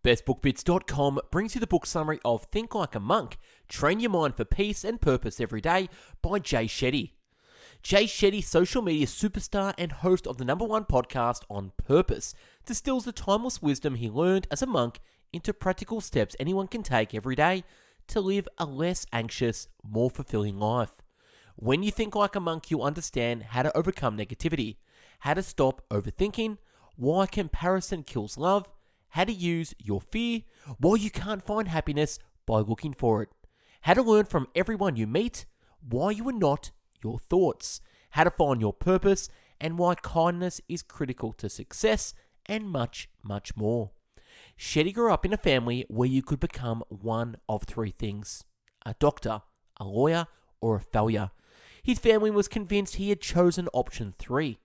BestBookBits.com brings you the book summary of Think Like a Monk, Train Your Mind for Peace and Purpose Every Day by Shetty. Shetty, social media superstar and host of the #1 podcast On Purpose, distills the timeless wisdom he learned as a monk into practical steps anyone can take every day to live a less anxious, more fulfilling life. When you think like a monk, you'll understand how to overcome negativity, how to stop overthinking, why comparison kills love, how to use your fear, why you can't find happiness by looking for it, how to learn from everyone you meet, why you are not your thoughts, how to find your purpose, and why kindness is critical to success, and much, much more. Shetty grew up in a family where you could become one of three things: a doctor, a lawyer, or a failure. His family was convinced he had chosen option 3.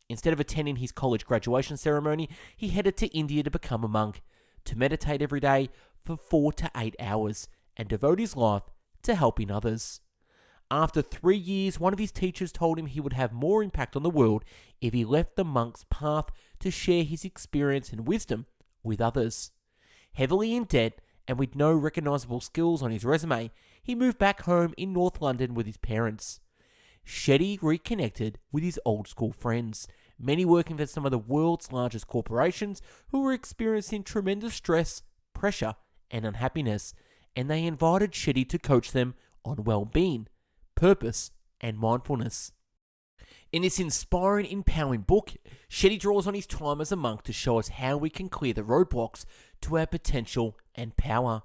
Instead of attending his college graduation ceremony, he headed to India to become a monk, to meditate every day for 4 to 8 hours, and devote his life to helping others. After 3 years, one of his teachers told him he would have more impact on the world if he left the monk's path to share his experience and wisdom with others. Heavily in debt and with no recognizable skills on his resume, he moved back home in North London with his parents. Shetty reconnected with his old school friends, many working for some of the world's largest corporations who were experiencing tremendous stress, pressure, and unhappiness, and they invited Shetty to coach them on well-being, purpose, and mindfulness. In this inspiring, empowering book, Shetty draws on his time as a monk to show us how we can clear the roadblocks to our potential and power.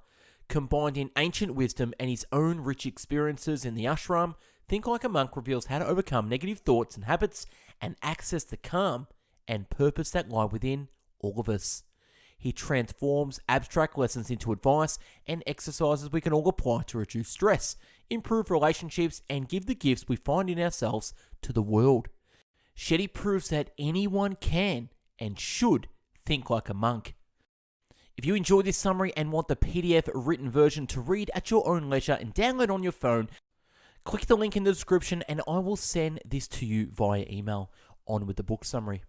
Combined in ancient wisdom and his own rich experiences in the ashram, Think Like a Monk reveals how to overcome negative thoughts and habits and access the calm and purpose that lie within all of us. He transforms abstract lessons into advice and exercises we can all apply to reduce stress, improve relationships, and give the gifts we find in ourselves to the world. Shetty proves that anyone can and should think like a monk. If you enjoyed this summary and want the PDF written version to read at your own leisure and download on your phone, click the link in the description and I will send this to you via email. On with the book summary.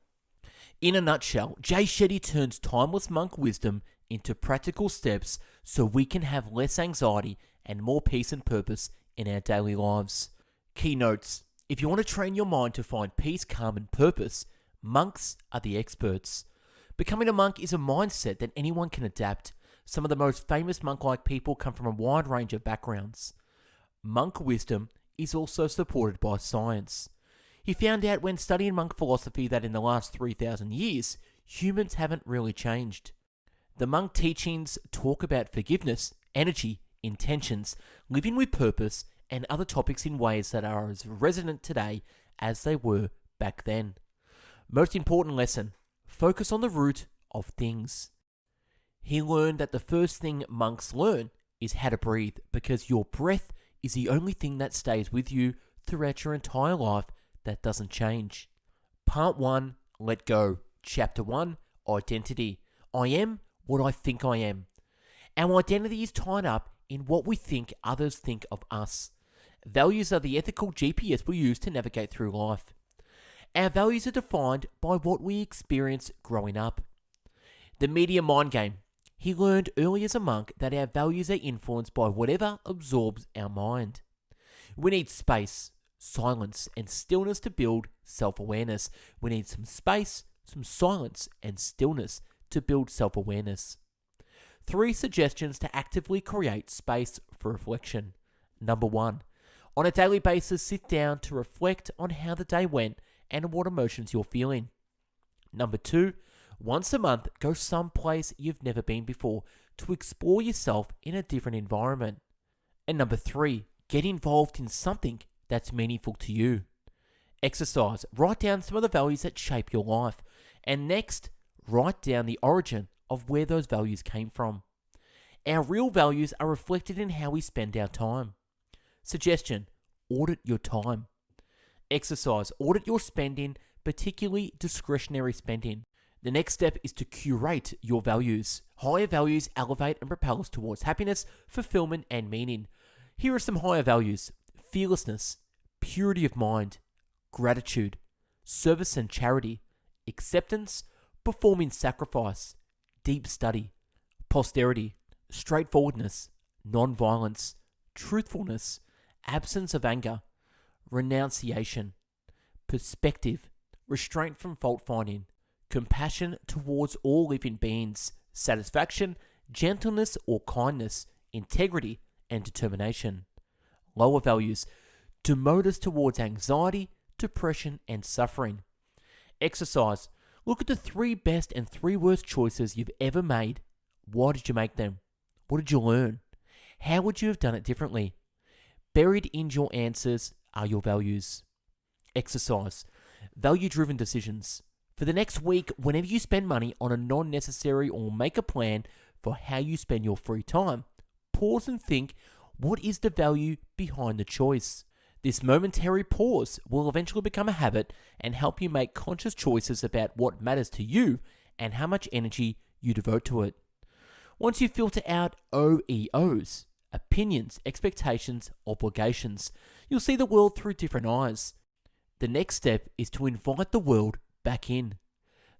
In a nutshell, Shetty turns timeless monk wisdom into practical steps so we can have less anxiety and more peace and purpose in our daily lives. Keynotes. If you want to train your mind to find peace, calm, and purpose, monks are the experts. Becoming a monk is a mindset that anyone can adapt. Some of the most famous monk-like people come from a wide range of backgrounds. Monk wisdom is also supported by science. He found out when studying monk philosophy that in the last 3,000 years, humans haven't really changed. The monk teachings talk about forgiveness, energy, intentions, living with purpose, and other topics in ways that are as resonant today as they were back then. Most important lesson: focus on the root of things. He learned that the first thing monks learn is how to breathe, because your breath is the only thing that stays with you throughout your entire life that doesn't change. Part 1, Let Go. Chapter 1, Identity. I am what I think I am. Our identity is tied up in what we think others think of us. Values are the ethical GPS we use to navigate through life. Our values are defined by what we experience growing up. The media mind game. He learned early as a monk that our values are influenced by whatever absorbs our mind. We need space, silence, and stillness to build self-awareness. We need some space, some silence, and stillness to build self-awareness. 3 suggestions to actively create space for reflection. Number 1. On a daily basis, sit down to reflect on how the day went and what emotions you're feeling. Number 2. Once a month, go someplace you've never been before to explore yourself in a different environment. And number 3, get involved in something that's meaningful to you. Exercise. Write down some of the values that shape your life. And next, write down the origin of where those values came from. Our real values are reflected in how we spend our time. Suggestion: audit your time. Exercise. Audit your spending, particularly discretionary spending. The next step is to curate your values. Higher values elevate and propel us towards happiness, fulfillment, and meaning. Here are some higher values: fearlessness, purity of mind, gratitude, service and charity, acceptance, performing sacrifice, deep study, posterity, straightforwardness, non-violence, truthfulness, absence of anger, renunciation, perspective, restraint from fault-finding, compassion towards all living beings, satisfaction, gentleness or kindness, integrity, and determination. Lower values demote us towards anxiety, depression, and suffering. Exercise. Look at the 3 best and 3 worst choices you've ever made. Why did you make them? What did you learn? How would you have done it differently? Buried in your answers are your values. Exercise. Value-driven decisions. For the next week, whenever you spend money on a non-necessary or make a plan for how you spend your free time, pause and think, what is the value behind the choice? This momentary pause will eventually become a habit and help you make conscious choices about what matters to you and how much energy you devote to it. Once you filter out OEOs, opinions, expectations, obligations, you'll see the world through different eyes. The next step is to invite the world back in.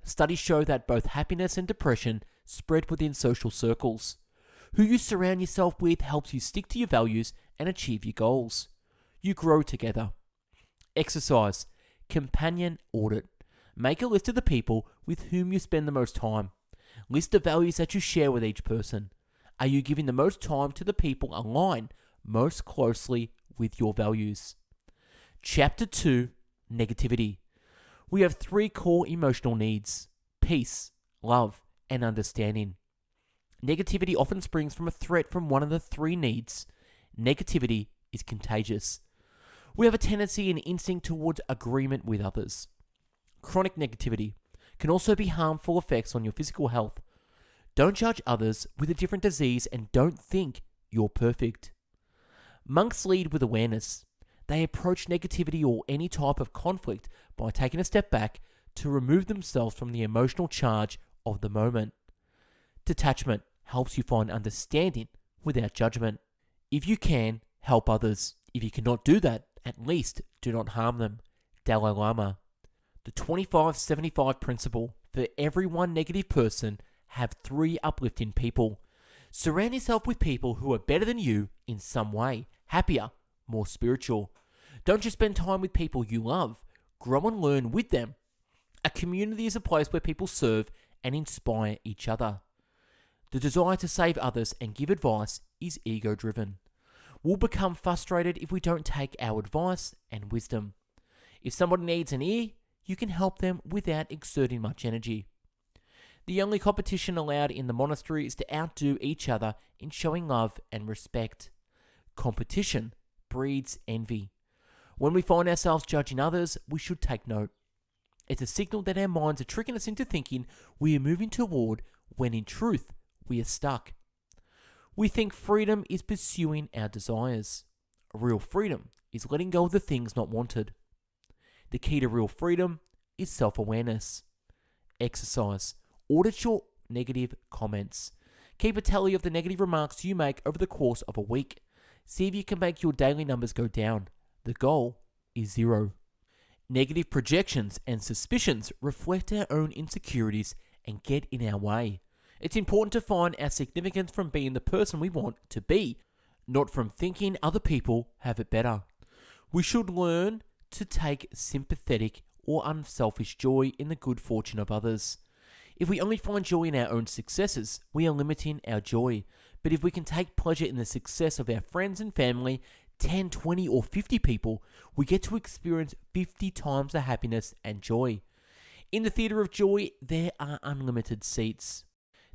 Studies show that both happiness and depression spread within social circles. Who you surround yourself with helps you stick to your values and achieve your goals. You grow together. Exercise. Companion audit. Make a list of the people with whom you spend the most time. List the values that you share with each person. Are you giving the most time to the people aligned most closely with your values? Chapter 2. Negativity. We have 3 core emotional needs: peace, love, and understanding. Negativity often springs from a threat from one of the 3 needs. Negativity is contagious. We have a tendency and instinct towards agreement with others. Chronic negativity can also be harmful effects on your physical health. Don't judge others with a different disease and don't think you're perfect. Monks lead with awareness. They approach negativity or any type of conflict by taking a step back to remove themselves from the emotional charge of the moment. Detachment helps you find understanding without judgment. If you can, help others. If you cannot do that, at least do not harm them. Dalai Lama. The 25-75 principle: for every 1 negative person, have 3 uplifting people. Surround yourself with people who are better than you in some way, happier, more spiritual. Don't just spend time with people you love. Grow and learn with them. A community is a place where people serve and inspire each other. The desire to save others and give advice is ego-driven. We'll become frustrated if we don't take our advice and wisdom. If somebody needs an ear, you can help them without exerting much energy. The only competition allowed in the monastery is to outdo each other in showing love and respect. Competition breeds envy. When we find ourselves judging others, we should take note. It's a signal that our minds are tricking us into thinking we are moving toward when in truth we are stuck. We think freedom is pursuing our desires. Real freedom is letting go of the things not wanted. The key to real freedom is self-awareness. Exercise. Audit your negative comments. Keep a tally of the negative remarks you make over the course of a week. See if you can make your daily numbers go down. The goal is 0. Negative projections and suspicions reflect our own insecurities and get in our way. It's important to find our significance from being the person we want to be, not from thinking other people have it better. We should learn to take sympathetic or unselfish joy in the good fortune of others. If we only find joy in our own successes, we are limiting our joy. But if we can take pleasure in the success of our friends and family, 10, 20, or 50 people, we get to experience 50 times the happiness and joy. In the theatre of joy, there are unlimited seats.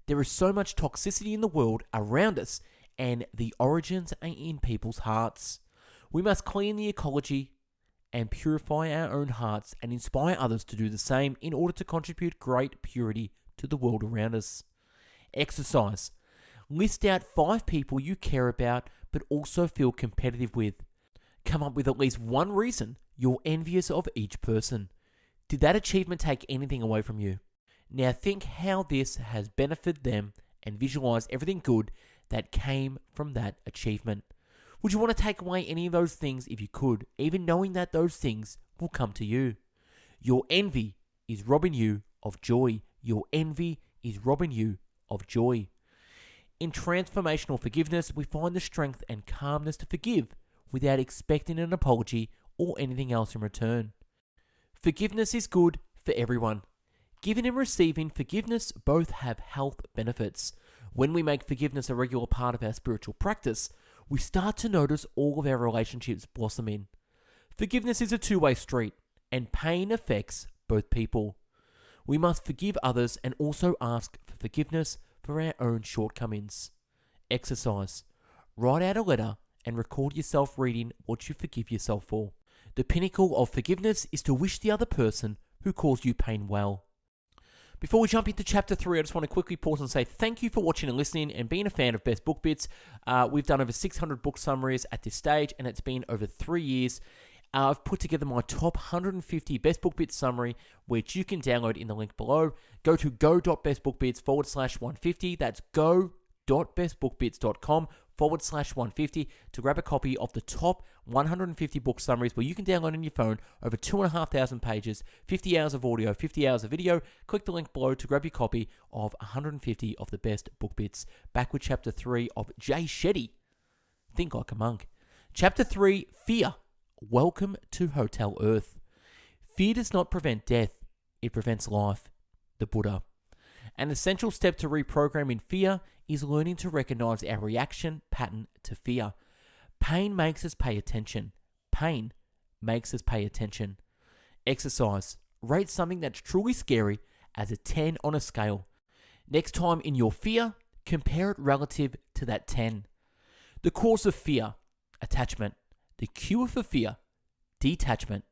There is so much toxicity in the world around us, and the origins are in people's hearts. We must clean the ecology and purify our own hearts and inspire others to do the same in order to contribute great purity to the world around us. Exercise. List out 5 people you care about but also feel competitive with. Come up with at least 1 reason you're envious of each person. Did that achievement take anything away from you? Now think how this has benefited them and visualize everything good that came from that achievement. Would you want to take away any of those things if you could, even knowing that those things will come to you? Your envy is robbing you of joy. Your envy is robbing you of joy. In Transformational Forgiveness, we find the strength and calmness to forgive without expecting an apology or anything else in return. Forgiveness is good for everyone. Giving and receiving forgiveness both have health benefits. When we make forgiveness a regular part of our spiritual practice, we start to notice all of our relationships blossom in. Forgiveness is a two-way street, and pain affects both people. We must forgive others and also ask for forgiveness for our own shortcomings. Exercise. Write out a letter and record yourself reading what you forgive yourself for. The pinnacle of forgiveness is to wish the other person who caused you pain well. Before we jump into Chapter 3, I just want to quickly pause and say thank you for watching and listening and being a fan of Best Book Bits. We've done over 600 book summaries at this stage, and it's been over 3 years. I've put together my top 150 Best Book Bits summary, which you can download in the link below. Go to go.bestbookbits/150. That's go.bestbookbits.com/150 to grab a copy of the top 150 book summaries, where you can download on your phone over 2,500 pages, 50 hours of audio, 50 hours of video. Click the link below to grab your copy of 150 of the Best Book Bits. Back with Chapter 3 of Jay Shetty, Think Like a Monk. Chapter 3, Fear. Welcome to Hotel Earth. Fear does not prevent death, it prevents life. The Buddha. An essential step to reprogramming fear is learning to recognize our reaction pattern to fear. Pain makes us pay attention. Pain makes us pay attention. Exercise. Rate something that's truly scary as a 10 on a scale. Next time in your fear, compare it relative to that 10. The cause of fear, attachment. The cure for fear, detachment.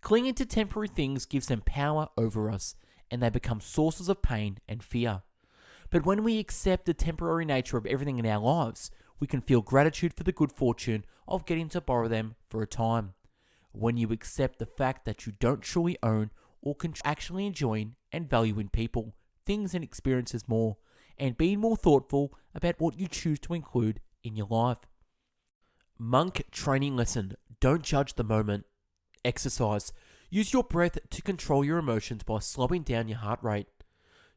Clinging to temporary things gives them power over us, and they become sources of pain and fear. But when we accept the temporary nature of everything in our lives, we can feel gratitude for the good fortune of getting to borrow them for a time. When you accept the fact that you don't truly own or can actually enjoy and value in people, things and experiences more, and being more thoughtful about what you choose to include in your life. Monk training lesson. Don't judge the moment. Exercise. Use your breath to control your emotions by slowing down your heart rate.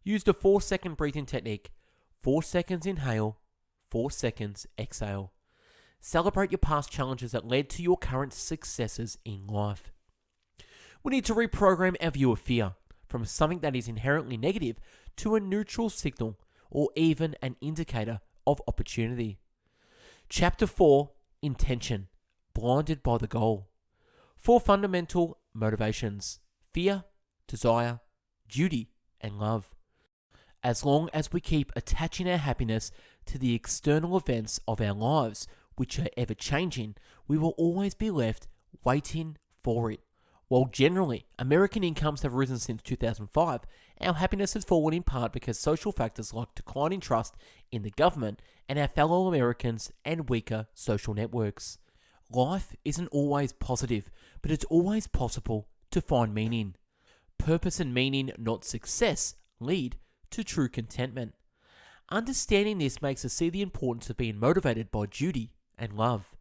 Use the 4-second breathing technique. 4 seconds inhale, 4 seconds exhale. Celebrate your past challenges that led to your current successes in life. We need to reprogram our view of fear from something that is inherently negative to a neutral signal or even an indicator of opportunity. Chapter 4. Intention. Blinded by the goal. 4 fundamental motivations: fear, desire, duty, and love. As long as we keep attaching our happiness to the external events of our lives, which are ever changing, we will always be left waiting for it. While generally American incomes have risen since 2005, our happiness has fallen in part because social factors like declining trust in the government and our fellow Americans and weaker social networks. Life isn't always positive, but it's always possible to find meaning. Purpose and meaning, not success, lead to true contentment. Understanding this makes us see the importance of being motivated by duty and love.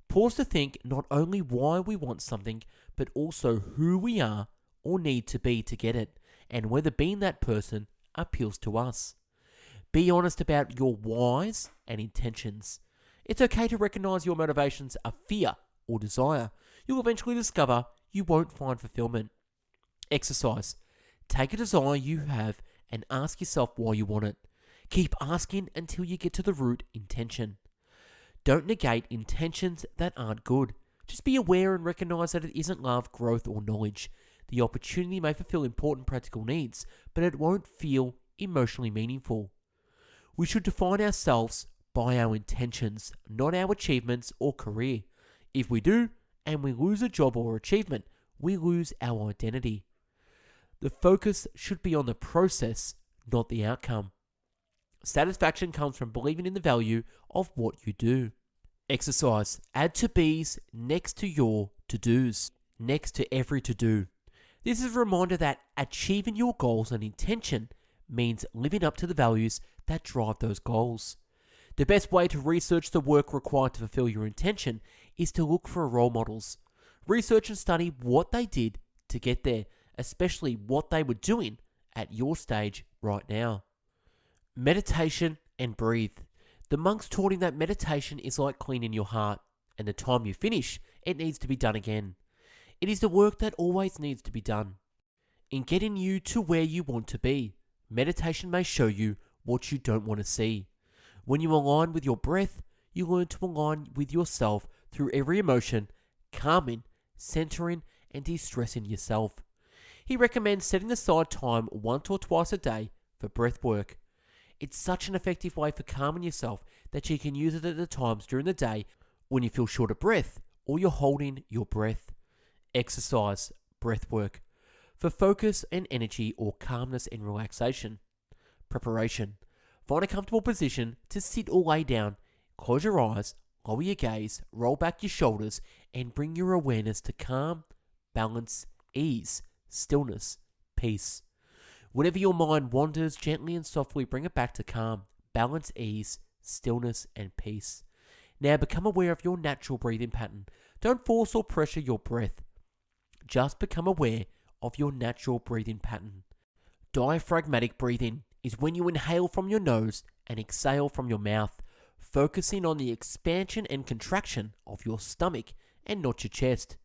Pause to think not only why we want something, but also who we are or need to be to get it, and whether being that person appeals to us. Be honest about your whys and intentions. It's okay to recognize your motivations are fear or desire. You'll eventually discover you won't find fulfillment. Exercise. Take a desire you have and ask yourself why you want it. Keep asking until you get to the root intention. Don't negate intentions that aren't good. Just be aware and recognize that it isn't love, growth, or knowledge. The opportunity may fulfill important practical needs, but it won't feel emotionally meaningful. We should define ourselves by our intentions, not our achievements or career. If we do, and we lose a job or achievement, we lose our identity. The focus should be on the process, not the outcome. Satisfaction comes from believing in the value of what you do. Exercise. Add to be's next to your to-dos, next to every to-do. This is a reminder that achieving your goals and intention means living up to the values that drive those goals. The best way to research the work required to fulfill your intention is to look for role models. Research and study what they did to get there, especially what they were doing at your stage right now. Meditation and breathe. The monks taught him that meditation is like cleaning your heart, and the time you finish, it needs to be done again. It is the work that always needs to be done. In getting you to where you want to be, meditation may show you what you don't want to see. When you align with your breath, you learn to align with yourself through every emotion, calming, centering, and de-stressing yourself. He recommends setting aside time once or twice a day for breath work. It's such an effective way for calming yourself that you can use it at the times during the day when you feel short of breath or you're holding your breath. Exercise, breath work, for focus and energy or calmness and relaxation. Preparation. Find a comfortable position to sit or lay down. Close your eyes, lower your gaze, roll back your shoulders, and bring your awareness to calm, balance, ease, stillness, peace. Whenever your mind wanders, gently and softly bring it back to calm, balance, ease, stillness, and peace. Now become aware of your natural breathing pattern. Don't force or pressure your breath. Just become aware of your natural breathing pattern. Diaphragmatic breathing is when you inhale from your nose and exhale from your mouth, focusing on the expansion and contraction of your stomach and not your chest.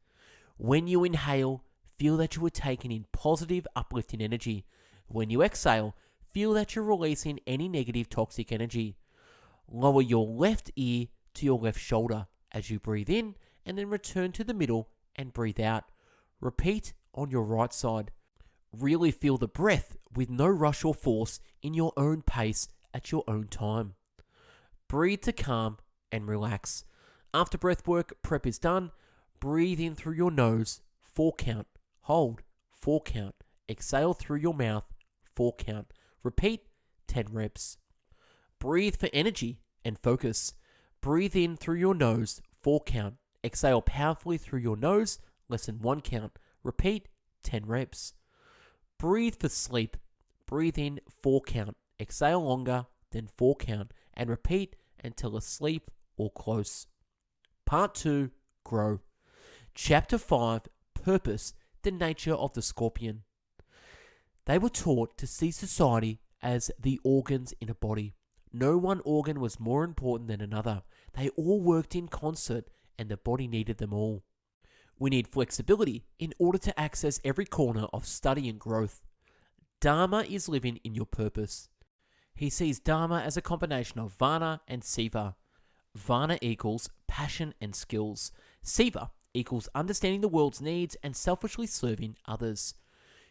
When you inhale, feel that you are taking in positive, uplifting energy. When you exhale, feel that you're releasing any negative, toxic energy. Lower your left ear to your left shoulder as you breathe in, and then return to the middle and breathe out. Repeat on your right side. Really feel the breath with no rush or force, in your own pace at your own time. Breathe to calm and relax. After breath work prep is done, breathe in through your nose, 4 count. Hold, 4 count. Exhale through your mouth, 4 count. Repeat 10 reps. Breathe for energy and focus. Breathe in through your nose, 4 count. Exhale powerfully through your nose, less than 1 count. Repeat 10 reps. Breathe for sleep. Breathe in 4 count. Exhale longer than 4 count and repeat until asleep or close. Part 2, Grow. Chapter 5, Purpose, the nature of the scorpion. They were taught to see society as the organs in a body. No one organ was more important than another. They all worked in concert and the body needed them all. We need flexibility in order to access every corner of study and growth. Dharma is living in your purpose. He sees Dharma as a combination of Vana and Siva. Vana equals passion and skills. Siva equals understanding the world's needs and selfishly serving others.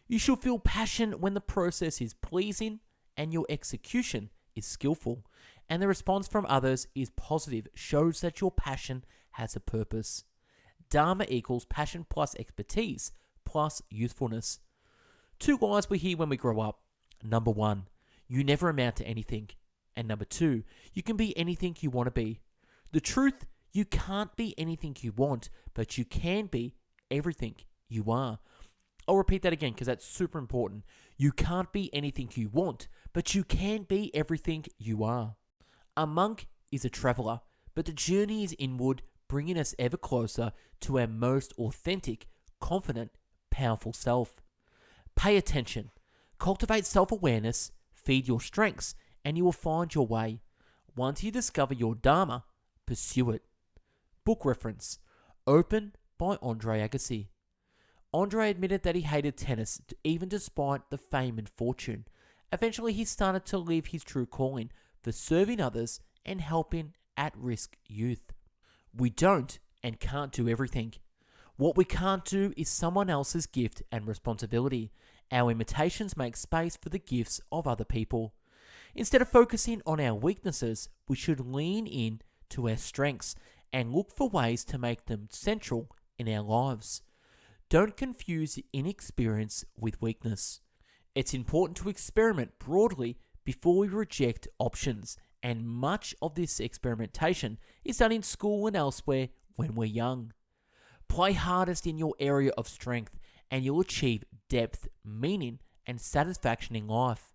You should feel passion when the process is pleasing and your execution is skillful, and the response from others is positive, shows that your passion has a purpose. Dharma equals passion plus expertise plus usefulness. 2 lies we hear when we grow up. Number 1, you never amount to anything. And number 2, you can be anything you want to be. The truth, you can't be anything you want, but you can be everything you are. I'll repeat that again because that's super important. You can't be anything you want, but you can be everything you are. A monk is a traveler, but the journey is inward, bringing us ever closer to our most authentic, confident, powerful self. Pay attention. Cultivate self-awareness, feed your strengths, and you will find your way. Once you discover your Dharma, pursue it. Book reference: Open by Andre Agassi. Andre admitted that he hated tennis, even despite the fame and fortune. Eventually, he started to live his true calling for serving others and helping at-risk youth. We don't and can't do everything. What we can't do is someone else's gift and responsibility. Our imitations make space for the gifts of other people. Instead of focusing on our weaknesses, we should lean in to our strengths and look for ways to make them central in our lives. Don't confuse inexperience with weakness. It's important to experiment broadly before we reject options, and much of this experimentation is done in school and elsewhere when we're young. Play hardest in your area of strength and you'll achieve depth, meaning, and satisfaction in life.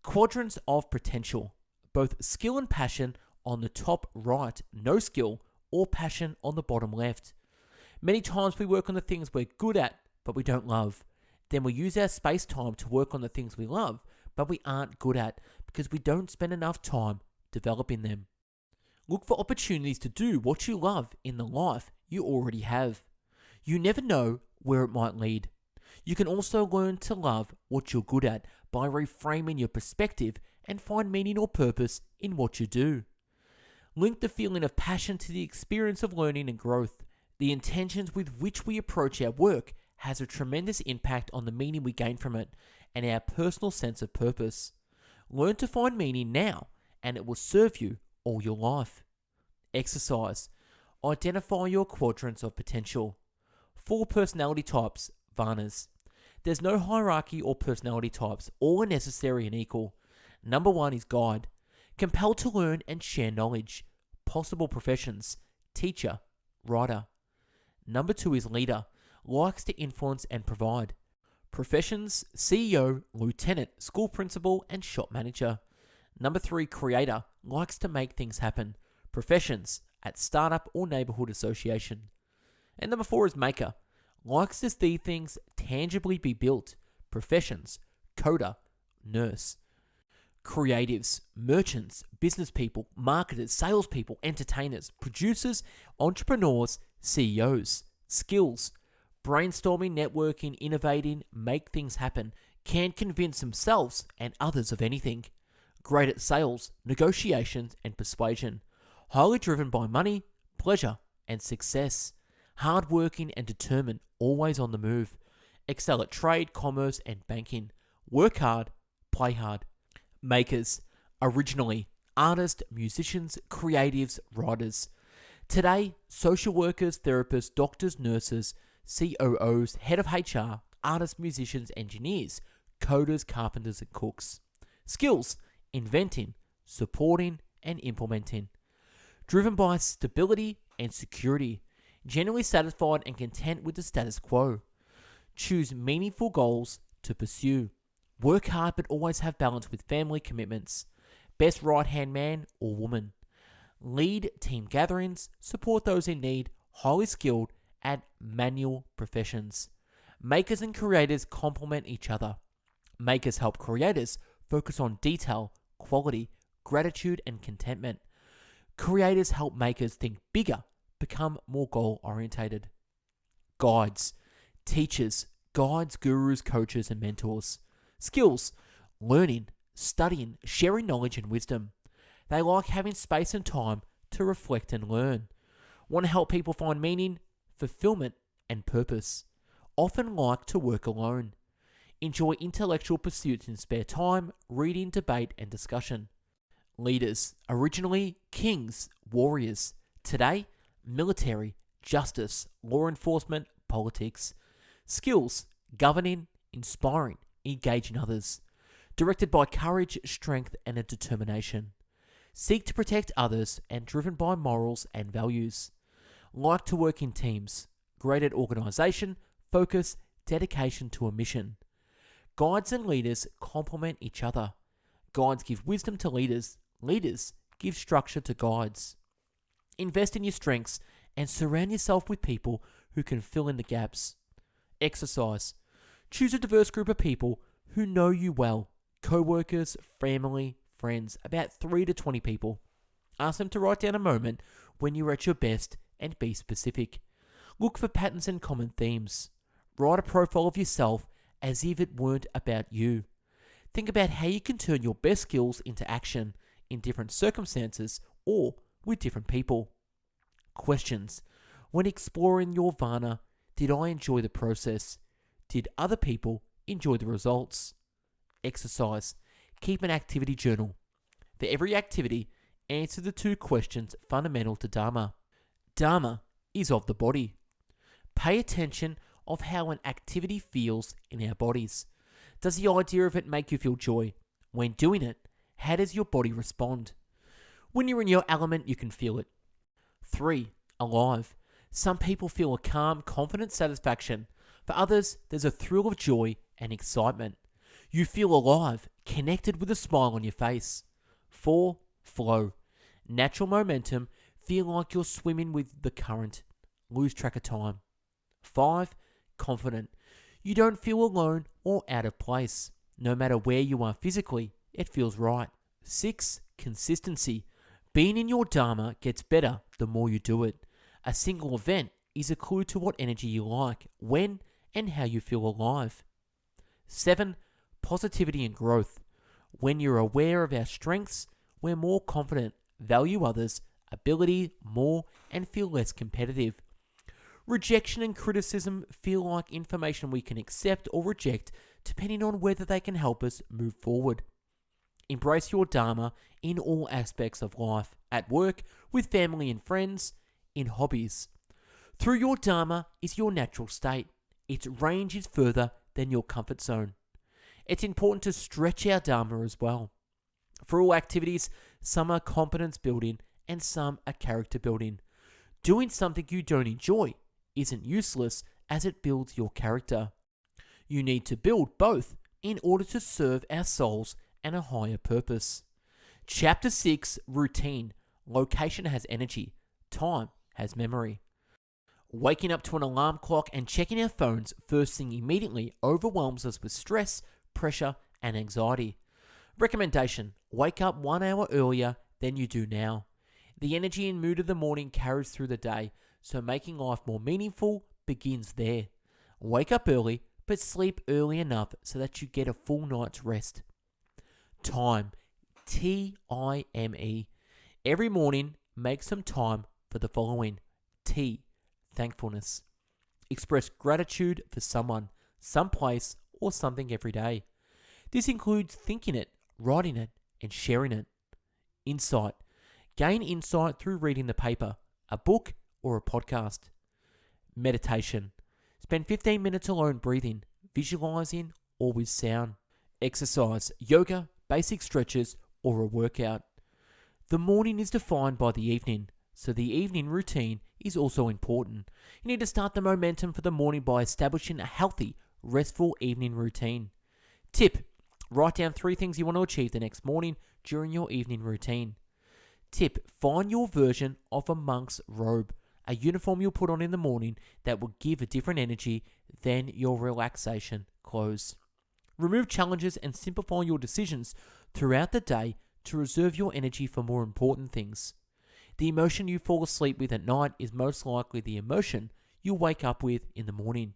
Quadrants of potential: both skill and passion on the top right, no skill or passion on the bottom left. Many times we work on the things we're good at but we don't love. Then we use our space time to work on the things we love but we aren't good at, because we don't spend enough time developing them. Look for opportunities to do what you love in the life you already have. You never know where it might lead. You can also learn to love what you're good at by reframing your perspective and find meaning or purpose in what you do. Link the feeling of passion to the experience of learning and growth. The intentions with which we approach our work has a tremendous impact on the meaning we gain from it and our personal sense of purpose. Learn to find meaning now, and it will serve you all your life. Exercise. Identify your quadrants of potential. 4 personality types, Varnas. There's no hierarchy or personality types. All are necessary and equal. Number 1 is guide. Compelled to learn and share knowledge. Possible professions. Teacher, writer. Number 2 is leader. Likes to influence and provide. Professions, CEO, lieutenant, school principal, and shop manager. Number 3, creator. Likes to make things happen. Professions, at startup or neighborhood association. And number 4 is maker. Likes to see things tangibly be built. Professions, coder, nurse. Creatives, merchants, business people, marketers, salespeople, entertainers, producers, entrepreneurs, CEOs. Skills, brainstorming, networking, innovating, make things happen, can convince themselves and others of anything. Great at sales, negotiations, and persuasion. Highly driven by money, pleasure, and success. Hardworking and determined, always on the move. Excel at trade, commerce, and banking. Work hard, play hard. Makers, originally, artists, musicians, creatives, writers. Today, social workers, therapists, doctors, nurses, COOs, head of HR, artists, musicians, engineers, coders, carpenters, and cooks. Skills, inventing, supporting, and implementing. Driven by stability and security, generally satisfied and content with the status quo. Choose meaningful goals to pursue. Work hard but always have balance with family commitments. Best right-hand man or woman. Lead team gatherings, support those in need, highly skilled at manual professions. Makers and creators complement each other. Makers help creators focus on detail, quality, gratitude, and contentment. Creators help makers think bigger, become more goal-orientated. Guides, teachers, guides, gurus, coaches, and mentors. Skills, learning, studying, sharing knowledge and wisdom. They like having space and time to reflect and learn. Want to help people find meaning, fulfillment, and purpose. Often like to work alone. Enjoy intellectual pursuits in spare time, reading, debate, and discussion. Leaders, originally kings, warriors. Today, military, justice, law enforcement, politics. Skills, governing, inspiring, engaging others. Directed by courage, strength, and a determination. Seek to protect others and driven by morals and values. Like to work in teams. Great at organisation, focus, dedication to a mission. Guides and leaders complement each other. Guides give wisdom to leaders. Leaders give structure to guides. Invest in your strengths and surround yourself with people who can fill in the gaps. Exercise. Choose a diverse group of people who know you well. Co-workers, family, friends, about 3 to 20 people. Ask them to write down a moment when you're at your best and be specific. Look for patterns and common themes. Write a profile of yourself as if it weren't about you. Think about how you can turn your best skills into action in different circumstances or with different people. Questions. When exploring your Varna, did I enjoy the process? Did other people enjoy the results? Exercise. Keep an activity journal. For every activity, answer the 2 questions fundamental to Dharma. Dharma is of the body. Pay attention of how an activity feels in our bodies. Does the idea of it make you feel joy? When doing it, how does your body respond? When you're in your element, you can feel it. 3. Alive. Some people feel a calm, confident satisfaction. For others, there's a thrill of joy and excitement. You feel alive, connected with a smile on your face. 4. Flow. Natural momentum, feel like you're swimming with the current. Lose track of time. 5. Confident. You don't feel alone or out of place. No matter where you are physically, it feels right. 6. Consistency. Being in your Dharma gets better the more you do it. A single event is a clue to what energy you like, when, and how you feel alive. 7. Positivity and growth. When you're aware of our strengths, we're more confident, value others' ability more, and feel less competitive. Rejection and criticism feel like information we can accept or reject depending on whether they can help us move forward. Embrace your Dharma in all aspects of life, at work, with family and friends, in hobbies. Through your Dharma is your natural state. Its range is further than your comfort zone. It's important to stretch our Dharma as well. For all activities, some are competence building and some are character building. Doing something you don't enjoy isn't useless as it builds your character. You need to build both in order to serve our souls and a higher purpose. Chapter 6, Routine. Location has energy. Time has memory. Waking up to an alarm clock and checking our phones first thing immediately overwhelms us with stress, pressure, and anxiety. Recommendation: wake up 1 hour earlier than you do now. The energy and mood of the morning carries through the day, so making life more meaningful begins there. Wake up early, but sleep early enough so that you get a full night's rest. Time. Time. Every morning, make some time for the following. T. Thankfulness. Express gratitude for someone, someplace, or something every day. This includes thinking it, writing it, and sharing it. Insight. Gain insight through reading the paper, a book, or a podcast. Meditation. Spend 15 minutes alone breathing, visualizing, or with sound. Exercise. Yoga, basic stretches, or a workout. The morning is defined by the evening, so the evening routine is also important. You need to start the momentum for the morning by establishing a healthy, restful evening routine. Tip: write down 3 things you want to achieve the next morning during your evening routine. Tip: find your version of a monk's robe, a uniform you'll put on in the morning that will give a different energy than your relaxation clothes. Remove challenges and simplify your decisions throughout the day to reserve your energy for more important things. The emotion you fall asleep with at night is most likely the emotion you'll wake up with in the morning.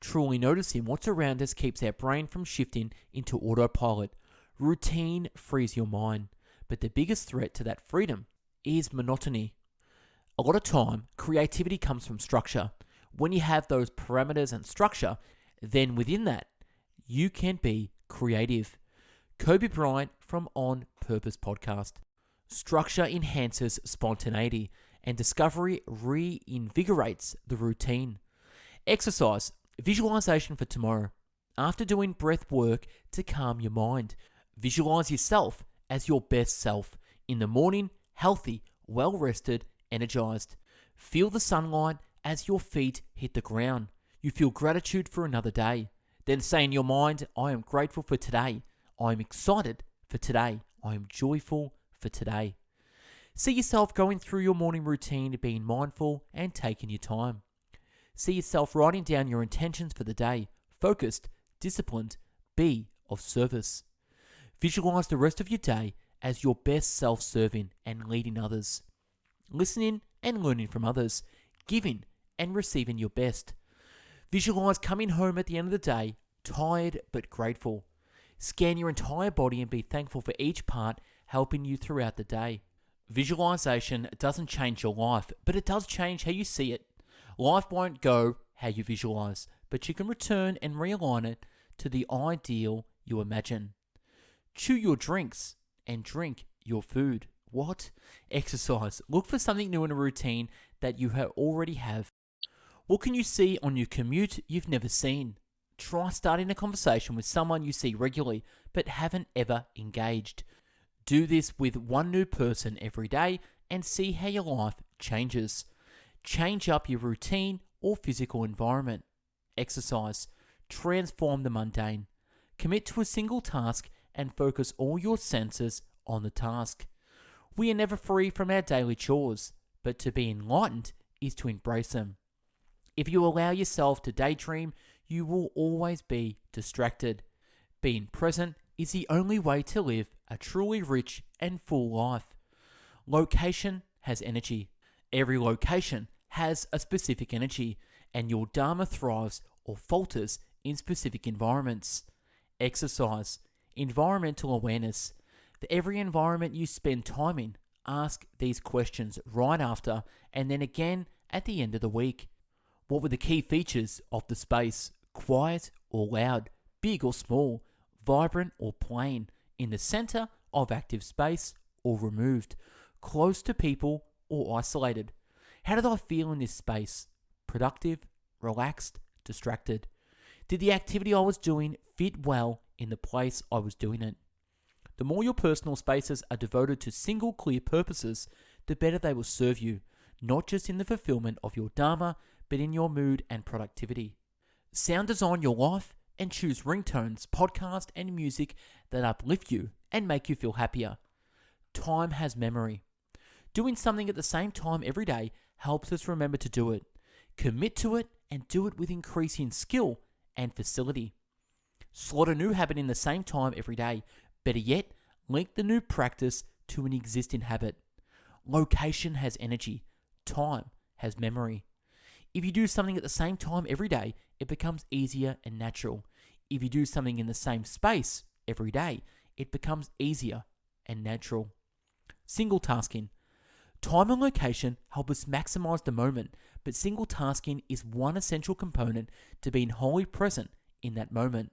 Truly noticing what's around us keeps our brain from shifting into autopilot. Routine frees your mind, but the biggest threat to that freedom is monotony. A lot of time, creativity comes from structure. When you have those parameters and structure, then within that, you can be creative. Kobe Bryant from On Purpose podcast. Structure enhances spontaneity, and discovery reinvigorates the routine. Exercise. Visualization for tomorrow. After doing breath work to calm your mind, visualize yourself as your best self. In the morning, healthy, well-rested, energized. Feel the sunlight as your feet hit the ground. You feel gratitude for another day. Then say in your mind, I am grateful for today. I am excited for today. I am joyful for today. See yourself going through your morning routine, being mindful and taking your time. See yourself writing down your intentions for the day, focused, disciplined, be of service. Visualize the rest of your day as your best self-serving and leading others. Listening and learning from others, giving and receiving your best. Visualize coming home at the end of the day, tired but grateful. Scan your entire body and be thankful for each part helping you throughout the day. Visualization doesn't change your life, but it does change how you see it. Life won't go how you visualize, but you can return and realign it to the ideal you imagine. Chew your drinks and drink your food. What? Exercise. Look for something new in a routine that you already have. What can you see on your commute you've never seen? Try starting a conversation with someone you see regularly but haven't ever engaged. Do this with one new person every day and see how your life changes. Change up your routine or physical environment. Exercise. Transform the mundane. Commit to a single task and focus all your senses on the task. We are never free from our daily chores, but to be enlightened is to embrace them. If you allow yourself to daydream, you will always be distracted. Being present is the only way to live a truly rich and full life. Location has energy. Every location has a specific energy, and your Dharma thrives or falters in specific environments. Exercise, environmental awareness. For every environment you spend time in, ask these questions right after and then again at the end of the week. What were the key features of the space? Quiet or loud? Big or small? Vibrant or plain? In the center of active space or removed? Close to people or isolated? How did I feel in this space? Productive, relaxed, distracted? Did the activity I was doing fit well in the place I was doing it? The more your personal spaces are devoted to single clear purposes, the better they will serve you, not just in the fulfillment of your Dharma, but in your mood and productivity. Sound design your life and choose ringtones, podcasts, and music that uplift you and make you feel happier. Time has memory. Doing something at the same time every day helps us remember to do it. Commit to it and do it with increasing skill and facility. Slot a new habit in the same time every day. Better yet, link the new practice to an existing habit. Location has energy. Time has memory. If you do something at the same time every day, it becomes easier and natural. If you do something in the same space every day, it becomes easier and natural. Single tasking. Time and location help us maximize the moment, but single tasking is one essential component to being wholly present in that moment.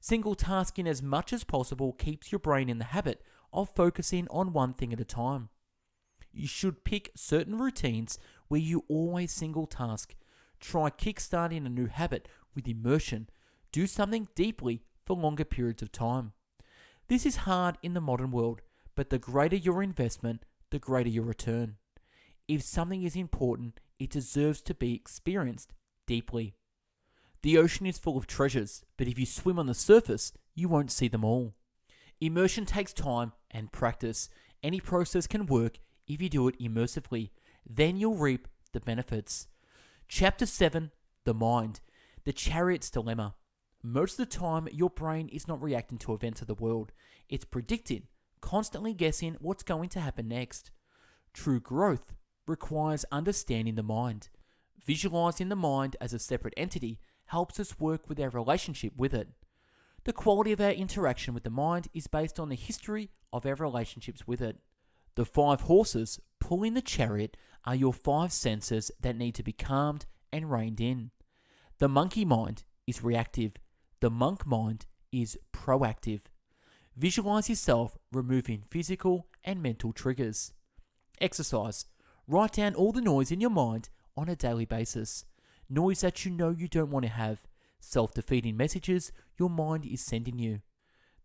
Single tasking as much as possible keeps your brain in the habit of focusing on one thing at a time. You should pick certain routines where you always single task. Try kickstarting a new habit with immersion. Do something deeply for longer periods of time. This is hard in the modern world, but the greater your investment, the greater your return. If something is important, it deserves to be experienced deeply. The ocean is full of treasures, but if you swim on the surface, you won't see them all. Immersion takes time and practice. Any process can work if you do it immersively. Then you'll reap the benefits. Chapter 7, The Mind. The Chariot's Dilemma. Most of the time, your brain is not reacting to events of the world. It's predicting, constantly guessing what's going to happen next. True growth requires understanding the mind. Visualizing the mind as a separate entity helps us work with our relationship with it. The quality of our interaction with the mind is based on the history of our relationships with it. The 5 horses pulling the chariot are your 5 senses that need to be calmed and reined in. The monkey mind is reactive. The monk mind is proactive. Visualize yourself removing physical and mental triggers. Exercise. Write down all the noise in your mind on a daily basis. Noise that you know you don't want to have. Self-defeating messages your mind is sending you.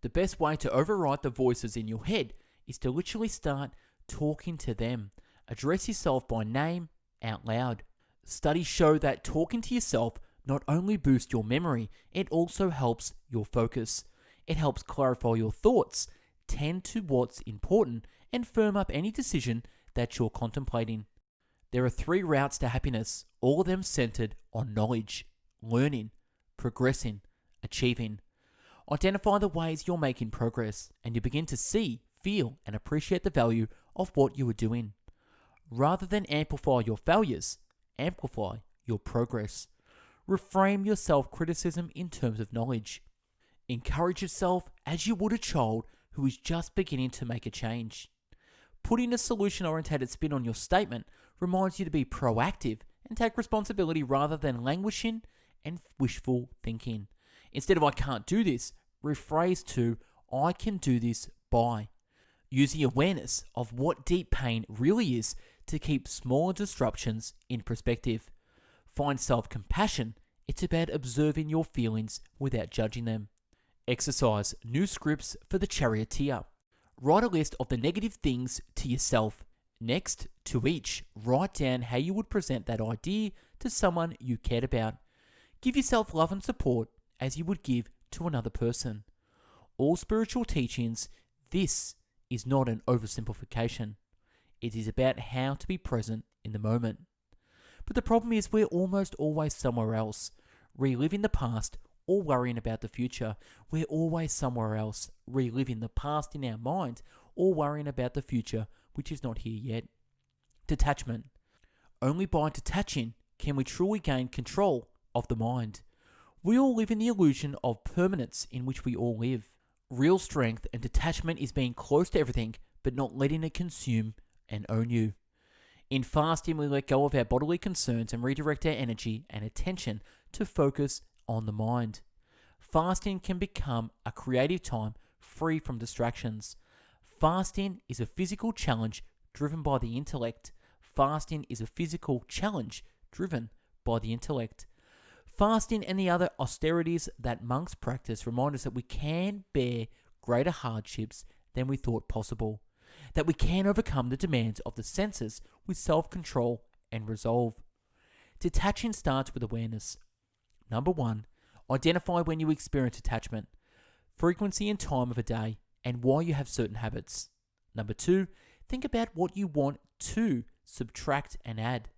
The best way to override the voices in your head is to literally start talking to them. Address yourself by name out loud. Studies show that talking to yourself not only boosts your memory, it also helps your focus. It helps clarify your thoughts, tend to what's important, and firm up any decision that you're contemplating. There are 3 routes to happiness, all of them centered on knowledge, learning, progressing, achieving. Identify the ways you're making progress, and you begin to see, feel, and appreciate the value of what you are doing. Rather than amplify your failures, amplify your progress. Reframe your self-criticism in terms of knowledge. Encourage yourself as you would a child who is just beginning to make a change. Putting a solution-oriented spin on your statement reminds you to be proactive and take responsibility rather than languishing and wishful thinking. Instead of "I can't do this," rephrase to "I can do this by." Use the awareness of what deep pain really is to keep smaller disruptions in perspective. Find self-compassion. It's about observing your feelings without judging them. Exercise new scripts for the charioteer. Write a list of the negative things to yourself. Next, to each, write down how you would present that idea to someone you cared about. Give yourself love and support as you would give to another person. All spiritual teachings, this is not an oversimplification. It is about how to be present in the moment. But the problem is we're almost always somewhere else, reliving the past or worrying about the future. We're always somewhere else, reliving the past in our mind, or worrying about the future, which is not here yet. Detachment. Only by detaching can we truly gain control of the mind. We all live in the illusion of permanence in which we all live. Real strength and detachment is being close to everything, but not letting it consume and own you. In fasting, we let go of our bodily concerns and redirect our energy and attention to focus on the mind. Fasting can become a creative time free from distractions. Fasting is a physical challenge driven by the intellect. Fasting is a physical challenge driven by the intellect. Fasting and the other austerities that monks practice remind us that we can bear greater hardships than we thought possible, that we can overcome the demands of the senses with self-control and resolve. Detaching starts with awareness. Number 1, identify when you experience attachment, frequency and time of a day, and why you have certain habits. Number 2, think about what you want to subtract and add.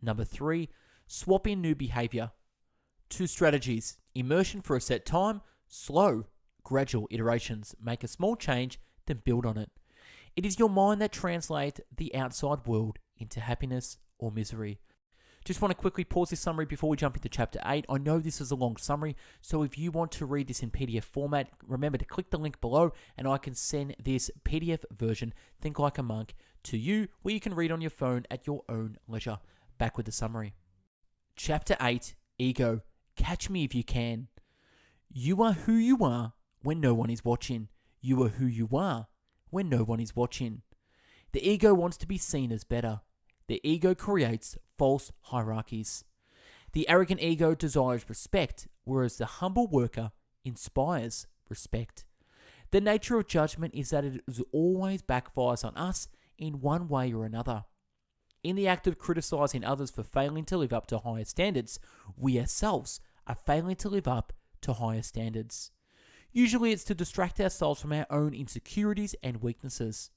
Number 3, swap in new behavior. 2 strategies: immersion for a set time, slow, gradual iterations. Make a small change, then build on it. It is your mind that translates the outside world into happiness or misery. Just want to quickly pause this summary before we jump into Chapter 8. I know this is a long summary, so if you want to read this in PDF format, remember to click the link below and I can send this PDF version, Think Like a Monk, to you where you can read on your phone at your own leisure. Back with the summary. Chapter 8, Ego. Catch me if you can. You are who you are when no one is watching. You are who you are when no one is watching. The ego wants to be seen as better. The ego creates false hierarchies. The arrogant ego desires respect, whereas the humble worker inspires respect. The nature of judgment is that it always backfires on us in one way or another. In the act of criticizing others for failing to live up to higher standards, we ourselves are failing to live up to higher standards. Usually it's to distract ourselves from our own insecurities and weaknesses.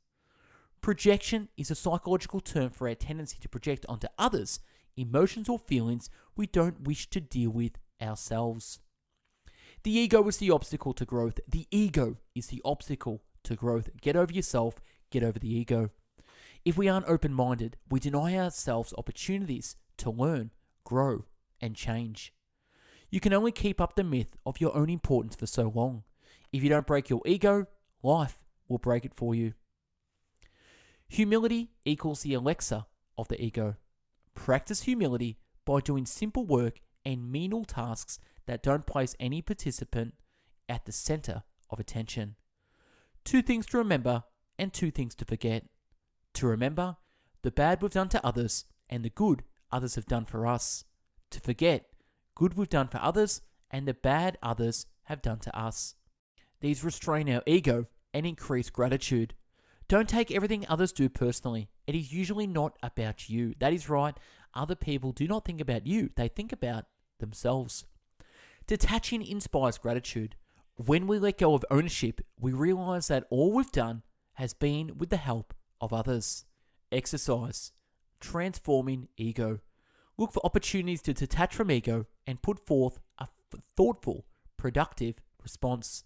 Projection is a psychological term for our tendency to project onto others emotions or feelings we don't wish to deal with ourselves. The ego is the obstacle to growth. The ego is the obstacle to growth. Get over yourself, get over the ego. If we aren't open-minded, we deny ourselves opportunities to learn, grow, and change. You can only keep up the myth of your own importance for so long. If you don't break your ego, life will break it for you. Humility equals the Alexa of the ego. Practice humility by doing simple work and menial tasks that don't place any participant at the center of attention. 2 things to remember and 2 things to forget. To remember, the bad we've done to others and the good others have done for us. To forget, good we've done for others and the bad others have done to us. These restrain our ego and increase gratitude. Don't take everything others do personally. It is usually not about you. That is right. Other people do not think about you. They think about themselves. Detaching inspires gratitude. When we let go of ownership, we realize that all we've done has been with the help of others. Exercise. Transforming ego. Look for opportunities to detach from ego and put forth a thoughtful, productive response.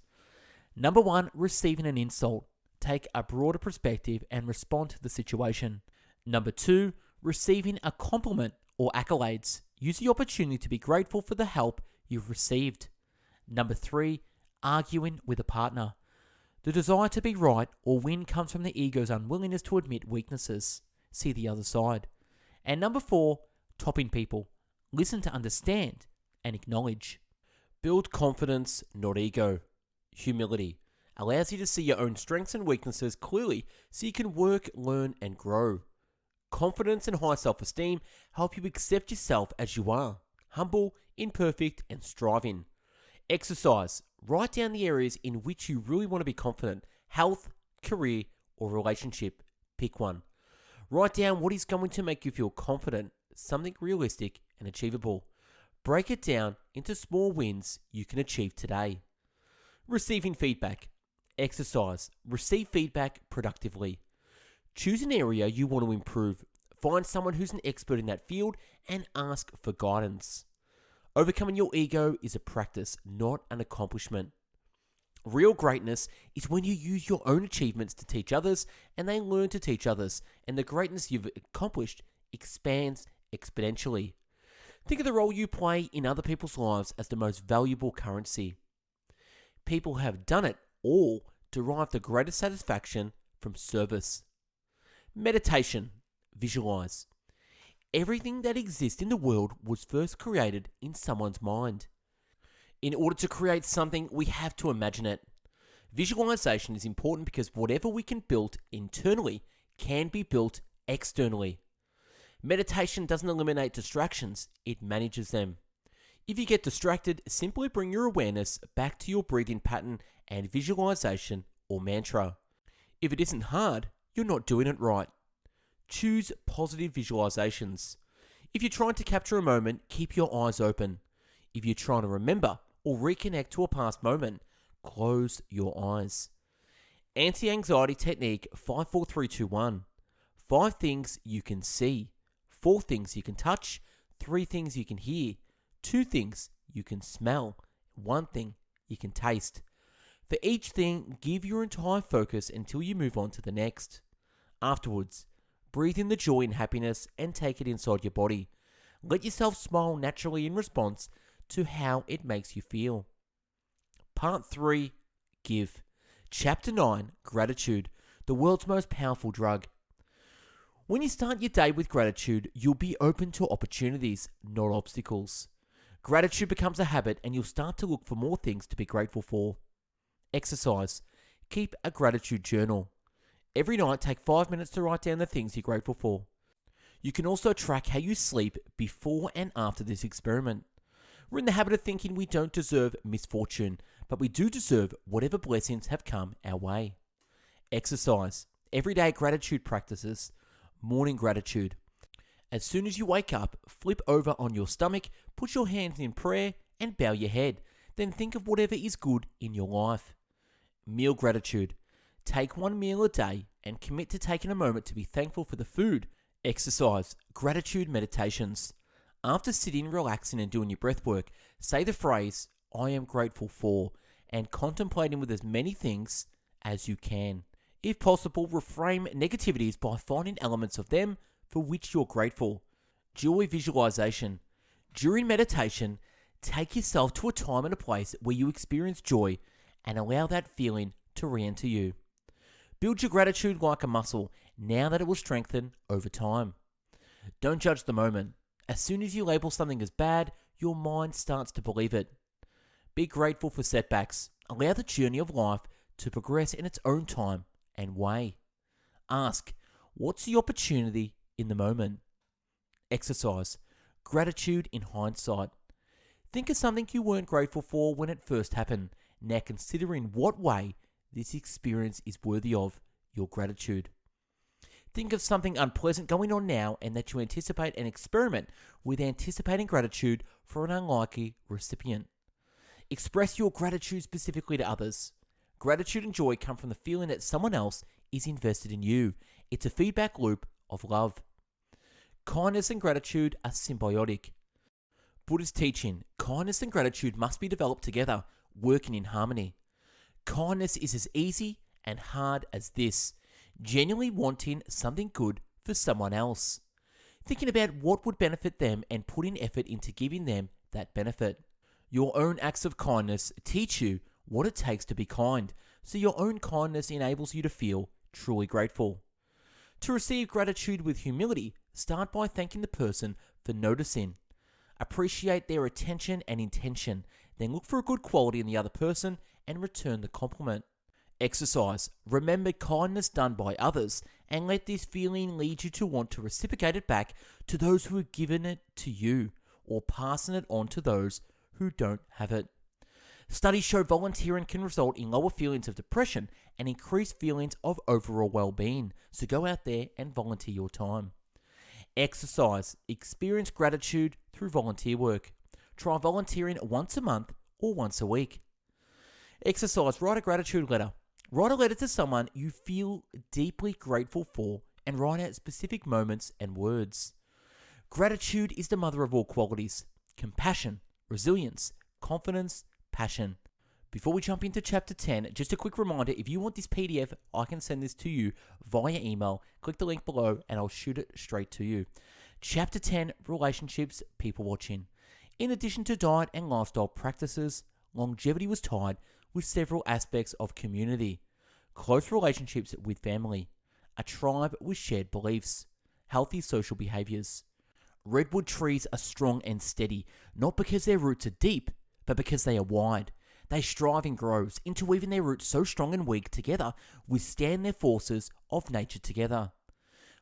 Number 1, receiving an insult. Take a broader perspective and respond to the situation. Number 2, receiving a compliment or accolades. Use the opportunity to be grateful for the help you've received. Number 3, arguing with a partner. The desire to be right or win comes from the ego's unwillingness to admit weaknesses. See the other side. And number 4, topping people. Listen to understand and acknowledge. Build confidence, not ego. Humility allows you to see your own strengths and weaknesses clearly so you can work, learn, and grow. Confidence and high self-esteem help you accept yourself as you are, humble, imperfect, and striving. Exercise. Write down the areas in which you really want to be confident. Health, career, or relationship. Pick one. Write down what is going to make you feel confident, something realistic and achievable. Break it down into small wins you can achieve today. Receiving feedback. Exercise. Receive feedback productively. Choose an area you want to improve. Find someone who's an expert in that field and ask for guidance. Overcoming your ego is a practice, not an accomplishment. Real greatness is when you use your own achievements to teach others and they learn to teach others, and the greatness you've accomplished expands exponentially. Think of the role you play in other people's lives as the most valuable currency. People have done it all derive the greatest satisfaction from service. Meditation. Visualize. Everything that exists in the world was first created in someone's mind. In order to create something, we have to imagine it. Visualization is important because whatever we can build internally can be built externally. Meditation doesn't eliminate distractions, it manages them. If you get distracted, simply bring your awareness back to your breathing pattern and visualization or mantra. If it isn't hard, you're not doing it right. Choose positive visualizations. If you're trying to capture a moment, keep your eyes open. If you're trying to remember or reconnect to a past moment, close your eyes. Anti-anxiety technique 54321. 5 things you can see, 4 things you can touch, 3 things you can hear, 2 things you can smell, 1 thing you can taste. For each thing, give your entire focus until you move on to the next. Afterwards, breathe in the joy and happiness and take it inside your body. Let yourself smile naturally in response to how it makes you feel. Part 3, Give. Chapter 9, Gratitude, the world's most powerful drug. When you start your day with gratitude, you'll be open to opportunities, not obstacles. Gratitude becomes a habit and you'll start to look for more things to be grateful for. Exercise. Keep a gratitude journal. Every night, take 5 minutes to write down the things you're grateful for. You can also track how you sleep before and after this experiment. We're in the habit of thinking we don't deserve misfortune, but we do deserve whatever blessings have come our way. Exercise. Everyday gratitude practices. Morning gratitude. As soon as you wake up, flip over on your stomach, put your hands in prayer, and bow your head. Then think of whatever is good in your life. Meal gratitude. Take 1 meal a day and commit to taking a moment to be thankful for the food. Exercise. Gratitude meditations. After sitting, relaxing, and doing your breath work, say the phrase, I am grateful for, and contemplating with as many things as you can. If possible, reframe negativities by finding elements of them for which you're grateful. Joy visualization. During meditation, take yourself to a time and a place where you experience joy and allow that feeling to re-enter you. Build your gratitude like a muscle now that it will strengthen over time. Don't judge the moment. As soon as you label something as bad, your mind starts to believe it. Be grateful for setbacks. Allow the journey of life to progress in its own time and way. Ask, what's the opportunity in the moment? Exercise. Gratitude in hindsight. Think of something you weren't grateful for when it first happened. Now consider in what way this experience is worthy of your gratitude. Think of something unpleasant going on now and that you anticipate and experiment with anticipating gratitude for an unlikely recipient. Express your gratitude specifically to others. Gratitude and joy come from the feeling that someone else is invested in you. It's a feedback loop of love. Kindness and gratitude are symbiotic. Buddha's teaching, kindness and gratitude must be developed together, working in harmony. Kindness is as easy and hard as this, genuinely wanting something good for someone else. Thinking about what would benefit them and putting effort into giving them that benefit. Your own acts of kindness teach you what it takes to be kind, so your own kindness enables you to feel truly grateful. To receive gratitude with humility, start by thanking the person for noticing. Appreciate their attention and intention, then look for a good quality in the other person and return the compliment. Exercise. Remember kindness done by others and let this feeling lead you to want to reciprocate it back to those who have given it to you or passing it on to those who don't have it. Studies show volunteering can result in lower feelings of depression and increased feelings of overall well-being, so go out there and volunteer your time. Exercise. Experience gratitude through volunteer work. Try volunteering once a month or once a week. Exercise. Write a gratitude letter. Write a letter to someone you feel deeply grateful for and write out specific moments and words. Gratitude is the mother of all qualities. Compassion, resilience, confidence, passion. Before we jump into chapter 10, just a quick reminder, if you want this PDF, I can send this to you via email. Click the link below and I'll shoot it straight to you. Chapter 10, relationships, people watching. In addition to diet and lifestyle practices, longevity was tied with several aspects of community. Close relationships with family, a tribe with shared beliefs, healthy social behaviors. Redwood trees are strong and steady, not because their roots are deep, but because they are wide. They strive and grow, interweaving their roots so strong and weak together, withstand their forces of nature together.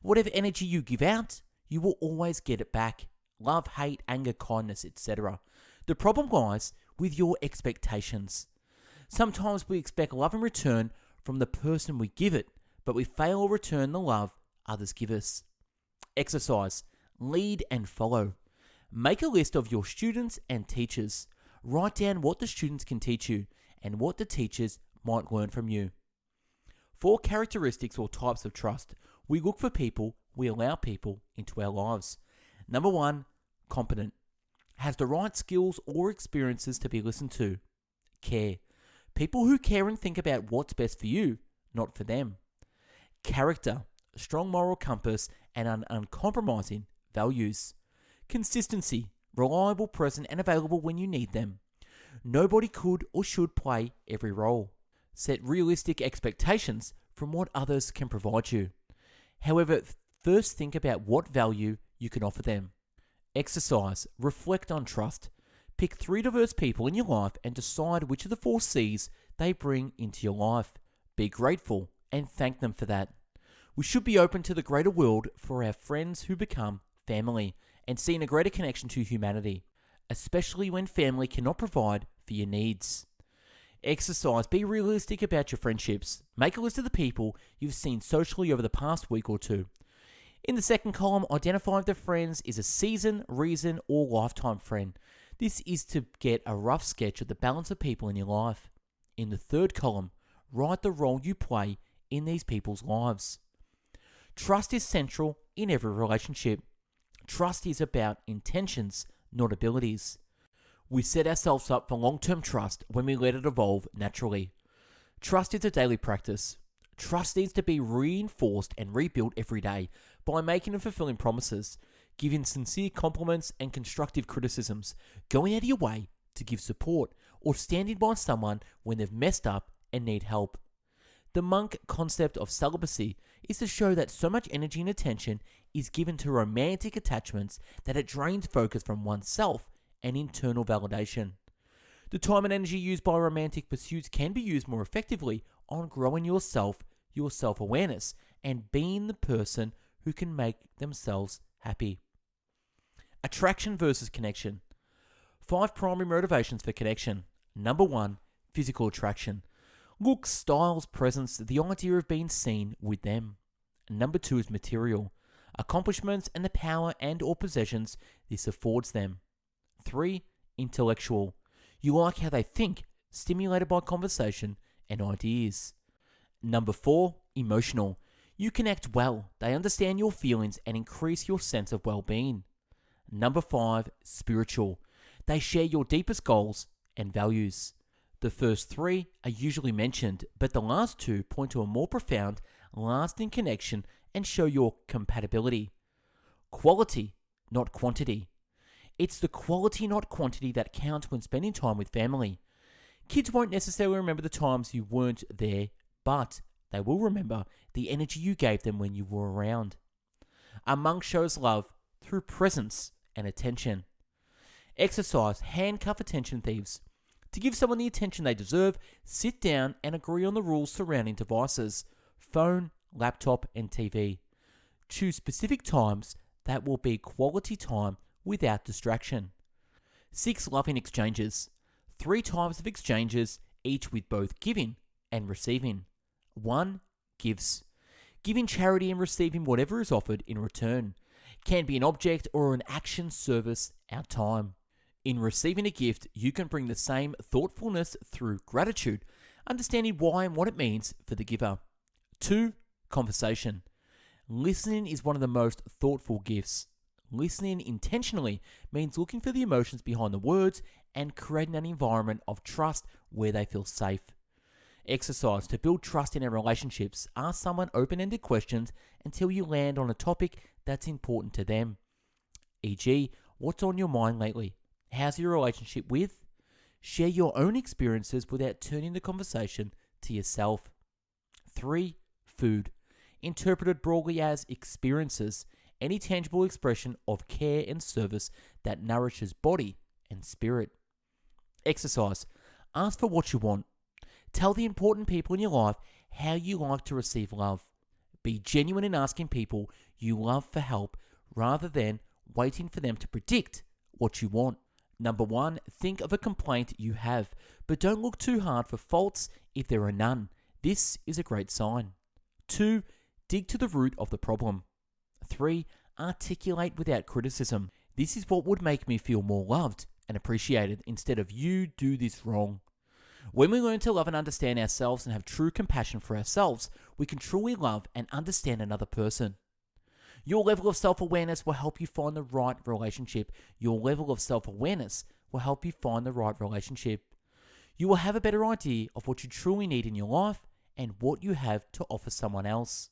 Whatever energy you give out, you will always get it back. Love, hate, anger, kindness, etc. The problem lies with your expectations. Sometimes we expect love in return from the person we give it, but we fail to return the love others give us. Exercise. Lead and follow. Make a list of your students and teachers. Write down what the students can teach you and what the teachers might learn from you. 4 characteristics or types of trust. We look for people, we allow people into our lives. Number 1, competent. Has the right skills or experiences to be listened to. Care. People who care and think about what's best for you, not for them. Character. Strong moral compass and an uncompromising values. Consistency. Reliable, present, and available when you need them. Nobody could or should play every role. Set realistic expectations from what others can provide you. However, first think about what value you can offer them. Exercise. Reflect on trust. Pick 3 diverse people in your life and decide which of the 4 C's they bring into your life. Be grateful and thank them for that. We should be open to the greater world for our friends who become family and seeing a greater connection to humanity, especially when family cannot provide for your needs. Exercise. Be realistic about your friendships. Make a list of the people you've seen socially over the past week or 2. In the second column, identify if the friend is a season, reason, or lifetime friend. This is to get a rough sketch of the balance of people in your life. In the third column, write the role you play in these people's lives. Trust is central in every relationship. Trust is about intentions, not abilities. We set ourselves up for long-term trust when we let it evolve naturally. Trust is a daily practice. Trust needs to be reinforced and rebuilt every day by making and fulfilling promises, giving sincere compliments and constructive criticisms, going out of your way to give support, or standing by someone when they've messed up and need help. The monk concept of celibacy is to show that so much energy and attention is given to romantic attachments that it drains focus from oneself and internal validation. The time and energy used by romantic pursuits can be used more effectively on growing yourself, your self-awareness, and being the person who can make themselves happy. Attraction versus connection. 5 primary motivations for connection. Number 1, physical attraction. Looks, styles, presence, the idea of being seen with them. Number 2 is material. Accomplishments and the power and or possessions this affords them. 3, intellectual. You like how they think, stimulated by conversation and ideas. Number 4, emotional. You connect well, they understand your feelings and increase your sense of well-being. Number 5, spiritual. They share your deepest goals and values. The first 3 are usually mentioned, but the last 2 point to a more profound, lasting connection and show your compatibility. Quality, not quantity. It's the quality, not quantity, that counts when spending time with family. Kids won't necessarily remember the times you weren't there, but they will remember the energy you gave them when you were around. A monk shows love through presence and attention. Exercise. Handcuff attention thieves. To give someone the attention they deserve, sit down and agree on the rules surrounding devices, phone, laptop, and TV. Choose specific times that will be quality time without distraction. 6 loving exchanges. 3 types of exchanges, each with both giving and receiving. 1. Gives. Giving charity and receiving whatever is offered in return. Can be an object or an action, service, our time. In receiving a gift, you can bring the same thoughtfulness through gratitude, understanding why and what it means for the giver. 2. Conversation. Listening is one of the most thoughtful gifts. Listening intentionally means looking for the emotions behind the words and creating an environment of trust where they feel safe. Exercise to build trust in our relationships. Ask someone open-ended questions until you land on a topic that's important to them. E.g., what's on your mind lately? How's your relationship with? Share your own experiences without turning the conversation to yourself. 3. Food. Interpreted broadly as experiences, any tangible expression of care and service that nourishes body and spirit. Exercise. Ask for what you want. Tell the important people in your life how you like to receive love. Be genuine in asking people you love for help rather than waiting for them to predict what you want. Number 1, think of a complaint you have, but don't look too hard for faults if there are none. This is a great sign. 2, dig to the root of the problem. 3, articulate without criticism. This is what would make me feel more loved and appreciated instead of you do this wrong. When we learn to love and understand ourselves and have true compassion for ourselves, we can truly love and understand another person. Your level of self-awareness will help you find the right relationship. Your level of self-awareness will help you find the right relationship. You will have a better idea of what you truly need in your life and what you have to offer someone else.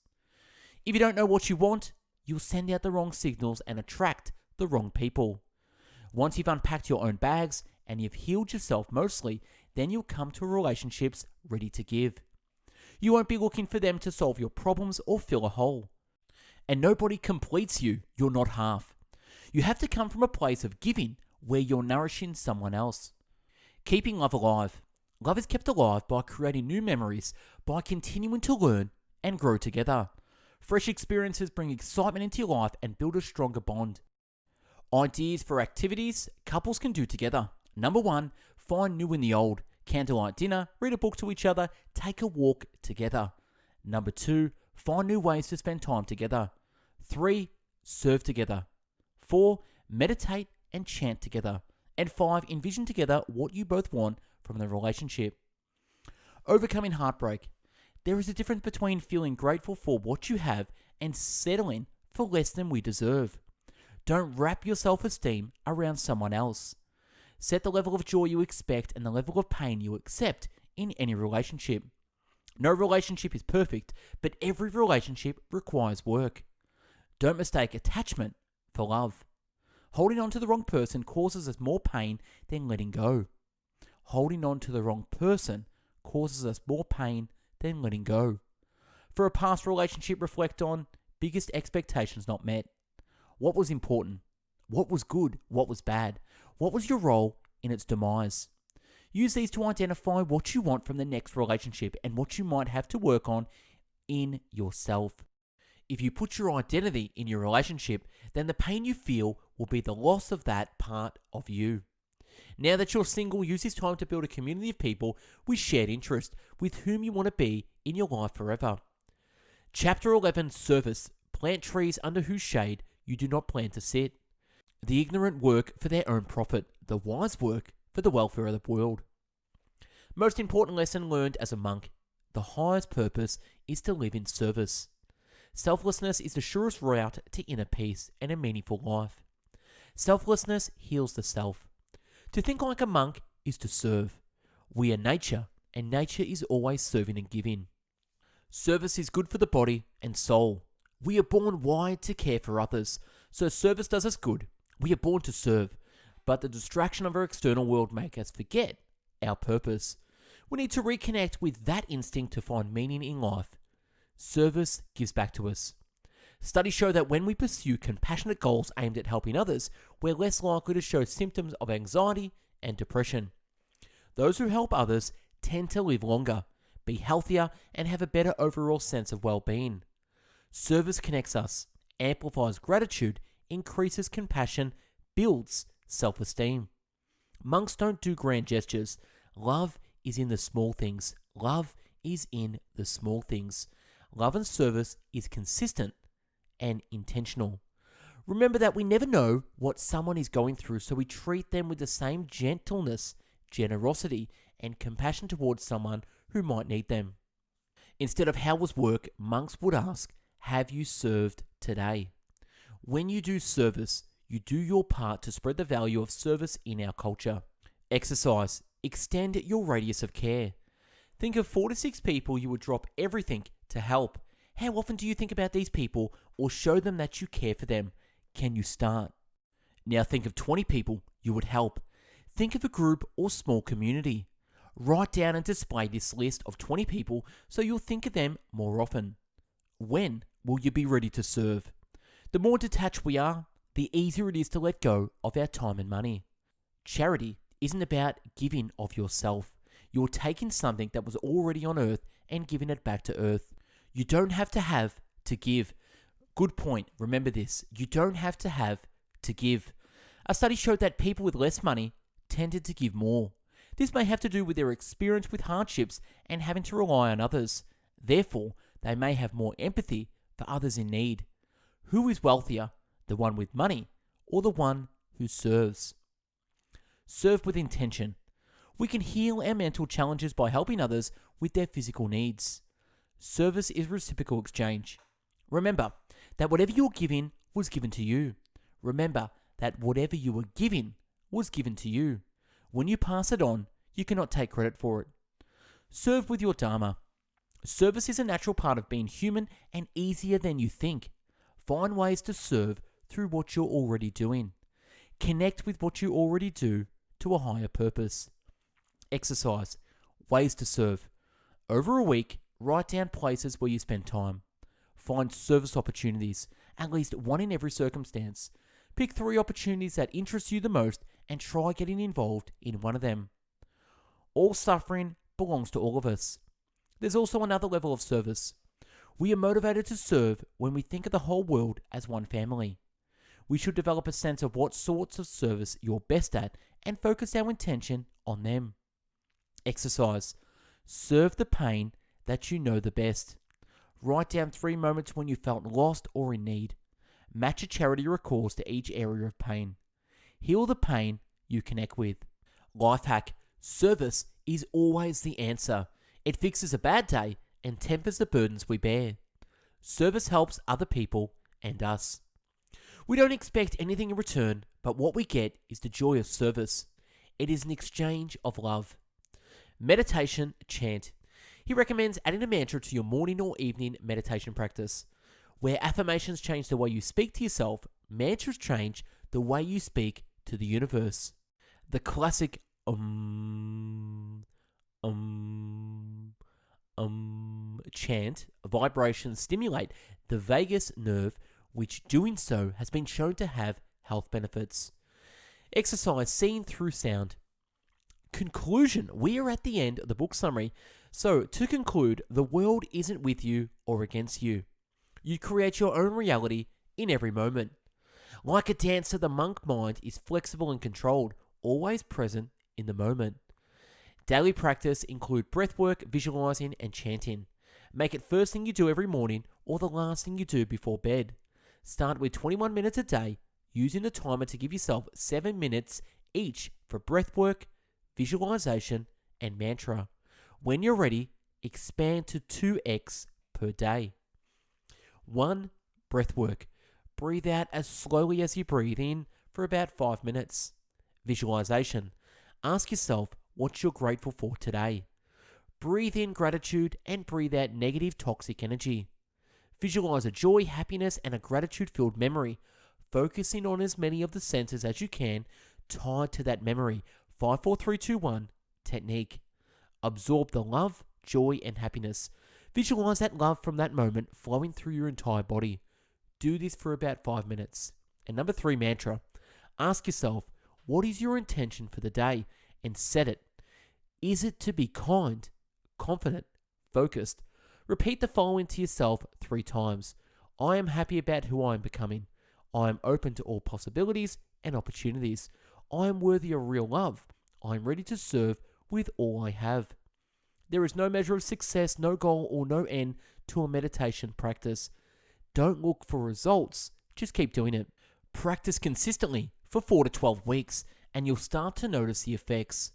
If you don't know what you want, you'll send out the wrong signals and attract the wrong people. Once you've unpacked your own bags and you've healed yourself mostly, then you'll come to relationships ready to give. You won't be looking for them to solve your problems or fill a hole. And nobody completes you. You're not half. You have to come from a place of giving where you're nourishing someone else. Keeping love alive. Love is kept alive by creating new memories, by continuing to learn and grow together. Fresh experiences bring excitement into your life and build a stronger bond. Ideas for activities couples can do together. Number 1, find new in the old. Candlelight dinner, read a book to each other, take a walk together. Number 2, find new ways to spend time together. 3, serve together. 4, meditate and chant together. And 5, envision together what you both want from the relationship. Overcoming heartbreak. There is a difference between feeling grateful for what you have and settling for less than we deserve. Don't wrap your self-esteem around someone else. Set the level of joy you expect and the level of pain you accept in any relationship. No relationship is perfect, but every relationship requires work. Don't mistake attachment for love. Holding on to the wrong person causes us more pain than letting go. Holding on to the wrong person causes us more pain than letting go. For a past relationship, reflect on biggest expectations not met. What was important? What was good? What was bad? What was your role in its demise? Use these to identify what you want from the next relationship and what you might have to work on in yourself. If you put your identity in your relationship, then the pain you feel will be the loss of that part of you. Now that you're single, use this time to build a community of people with shared interest, with whom you want to be in your life forever. Chapter 11, Service. Plant trees under whose shade you do not plan to sit. The ignorant work for their own profit. The wise work for the welfare of the world. Most important lesson learned as a monk. The highest purpose is to live in service. Selflessness is the surest route to inner peace and a meaningful life. Selflessness heals the self. To think like a monk is to serve. We are nature, and nature is always serving and giving. Service is good for the body and soul. We are born wired to care for others, so service does us good. We are born to serve, but the distraction of our external world makes us forget our purpose. We need to reconnect with that instinct to find meaning in life. Service gives back to us. Studies show that when we pursue compassionate goals aimed at helping others, we're less likely to show symptoms of anxiety and depression. Those who help others tend to live longer, be healthier, and have a better overall sense of well-being. Service connects us, amplifies gratitude, increases compassion, builds self-esteem. Monks don't do grand gestures. Love is in the small things. Love is in the small things. Love and service is consistent and intentional. Remember that we never know what someone is going through, so we treat them with the same gentleness, generosity, and compassion towards someone who might need them. Instead of how was work, monks would ask, have you served today? When you do service, you do your part to spread the value of service in our culture. Exercise. Extend your radius of care. Think of 4 to 6 people you would drop everything to help. How often do you think about these people or show them that you care for them? Can you start? Now think of 20 people you would help. Think of a group or small community. Write down and display this list of 20 people so you'll think of them more often. When will you be ready to serve? The more detached we are, the easier it is to let go of our time and money. Charity isn't about giving of yourself. You're taking something that was already on earth and giving it back to earth. You don't have to give. Good point. Remember this. You don't have to give. A study showed that people with less money tended to give more. This may have to do with their experience with hardships and having to rely on others. Therefore, they may have more empathy for others in need. Who is wealthier, the one with money or the one who serves? Serve with intention. We can heal our mental challenges by helping others with their physical needs. Service is reciprocal exchange. Remember that whatever you're giving was given to you. Remember that whatever you were giving was given to you. When you pass it on, you cannot take credit for it. Serve with your Dharma. Service is a natural part of being human and easier than you think. Find ways to serve through what you're already doing. Connect with what you already do to a higher purpose. Exercise. Ways to serve. Over a week, write down places where you spend time. Find service opportunities, at least one in every circumstance. Pick 3 opportunities that interest you the most and try getting involved in one of them. All suffering belongs to all of us. There's also another level of service. We are motivated to serve when we think of the whole world as one family. We should develop a sense of what sorts of service you're best at and focus our intention on them. Exercise. Serve the pain that you know the best. Write down 3 moments when you felt lost or in need. Match a charity or a cause to each area of pain. Heal the pain you connect with. Life hack. Service is always the answer. It fixes a bad day and tempers the burdens we bear. Service helps other people and us. We don't expect anything in return, but what we get is the joy of service. It is an exchange of love. Meditation chant. He recommends adding a mantra to your morning or evening meditation practice. Where affirmations change the way you speak to yourself, mantras change the way you speak to the universe. The classic chant vibrations stimulate the vagus nerve, which doing so has been shown to have health benefits. Exercise seen through sound. Conclusion. We are at the end of the book summary. So, to conclude, the world isn't with you or against you. You create your own reality in every moment. Like a dancer, the monk mind is flexible and controlled, always present in the moment. Daily practice include breathwork, visualizing, and chanting. Make it first thing you do every morning or the last thing you do before bed. Start with 21 minutes a day, using the timer to give yourself 7 minutes each for breathwork, visualization, and mantra. When you're ready, expand to 2x per day. 1. Breathwork. Breathe out as slowly as you breathe in for about 5 minutes. Visualization. Ask yourself what you're grateful for today. Breathe in gratitude and breathe out negative toxic energy. Visualize a joy, happiness, and a gratitude-filled memory, focusing on as many of the senses as you can tied to that memory. 5, 4, 3, 2, 1 technique. Absorb the love, joy, and happiness. Visualize that love from that moment flowing through your entire body. Do this for about 5 minutes. And number 3, mantra. Ask yourself, what is your intention for the day? And set it. Is it to be kind, confident, focused? Repeat the following to yourself 3 times. I am happy about who I am becoming. I am open to all possibilities and opportunities. I am worthy of real love. I am ready to serve with all I have. There is no measure of success, no goal, or no end to a meditation practice. Don't look for results, just keep doing it. Practice consistently for 4 to 12 weeks, and you'll start to notice the effects.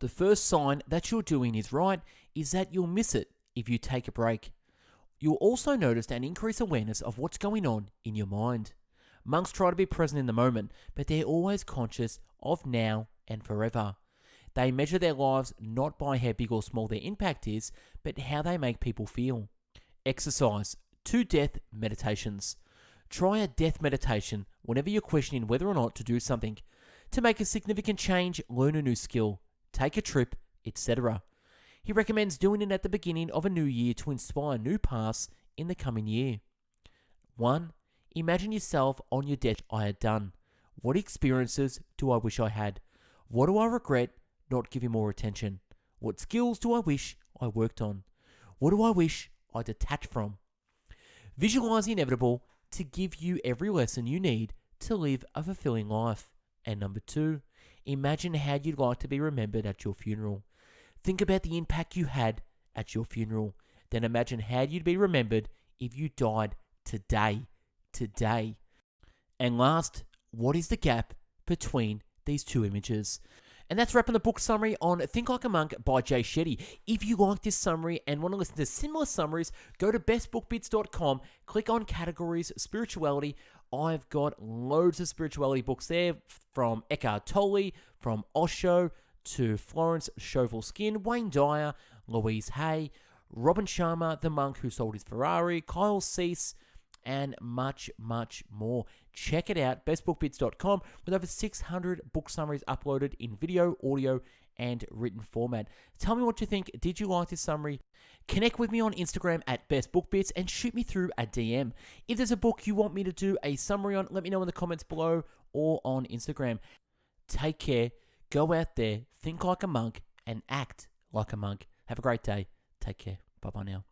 The first sign that you're doing is right is that you'll miss it if you take a break. You'll also notice an increased awareness of what's going on in your mind. Monks try to be present in the moment, but they're always conscious of now and forever. They measure their lives not by how big or small their impact is, but how they make people feel. Exercise. 2 death meditations. Try a death meditation whenever you're questioning whether or not to do something. To make a significant change, learn a new skill, take a trip, etc. He recommends doing it at the beginning of a new year to inspire new paths in the coming year. 1. Imagine yourself on your death. I had done. What experiences do I wish I had? What do I regret not giving more attention? What skills do I wish I worked on? What do I wish I detached from? Visualize the inevitable to give you every lesson you need to live a fulfilling life. And number 2, imagine how you'd like to be remembered at your funeral. Think about the impact you had at your funeral. Then imagine how you'd be remembered if you died today. And last, what is the gap between these 2 images? And that's wrapping the book summary on Think Like a Monk by Jay Shetty. If you like this summary and want to listen to similar summaries, go to bestbookbits.com, click on categories, spirituality. I've got loads of spirituality books there, from Eckhart Tolle, from Osho, to Florence Scovel Skin, Wayne Dyer, Louise Hay, Robin Sharma, the monk who sold his Ferrari, Kyle Cease, and much, much more. Check it out, bestbookbits.com, with over 600 book summaries uploaded in video, audio, and written format. Tell me what you think. Did you like this summary? Connect with me on Instagram at bestbookbits and shoot me through a DM. If there's a book you want me to do a summary on, let me know in the comments below or on Instagram. Take care. Go out there, think like a monk, and act like a monk. Have a great day. Take care. Bye-bye now.